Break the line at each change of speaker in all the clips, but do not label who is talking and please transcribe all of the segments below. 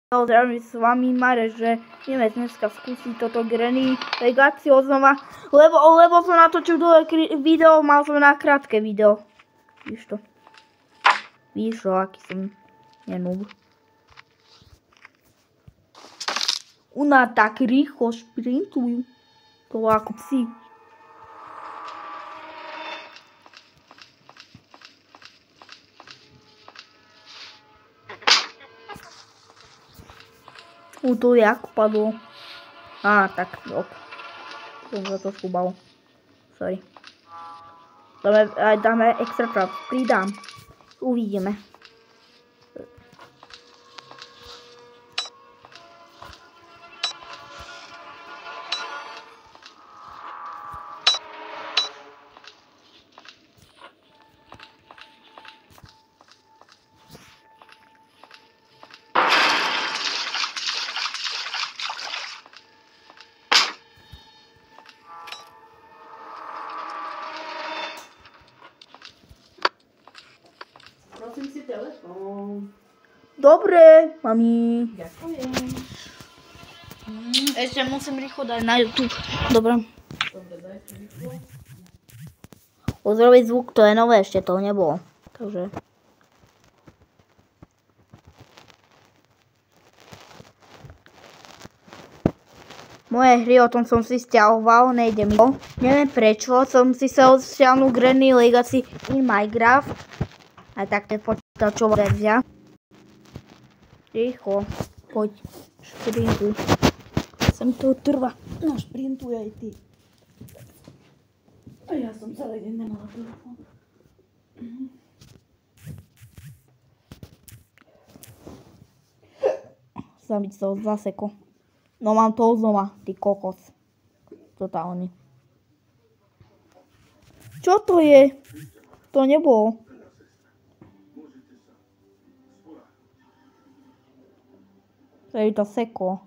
Zdravím s vami Marek, že ideme dneska skúsiť toto Granny Legacy znova, lebo som natočil dlhé video, mal som na krátke video. Víš to, aký som nenúb. Ona tak rýchlo šprintujú, to ako psi. To je ako padlo. Tak, ok. Som sa trošku bal. Sorry. Dáme extra čas. Pridám. Uvidíme.
Prosím si telefón.
Dobre, mami.
Ďakujem.
Ešte musím rýchlo dať na YouTube. Dobre.
Dobre, daj si rýchlo.
Ozrobiť zvuk, to je nové, ešte to nebolo. Takže... Moje hry, o tom som si stiahoval, nejde mi to. Neviem prečo, som si sa stiahnuł Granny Legacy in Minecraft. A tak ten počítačová verzia. Rýchlo, poď, šprintuj. Sem to trvá.
No, šprintuj aj ty. A ja som celý deň nemala telefón.
Zabiť sa od zaseko. No mám to znova, ty kokos. Totálny. Čo to je? To nebolo. To je to seko.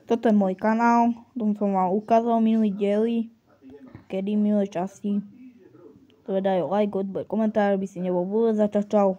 Toto je môj kanál, tom som vám ukázal minulý diely, kedy minulé časti. To dajú like, odber, komentár, aby si nebol vôbec začal. Čau.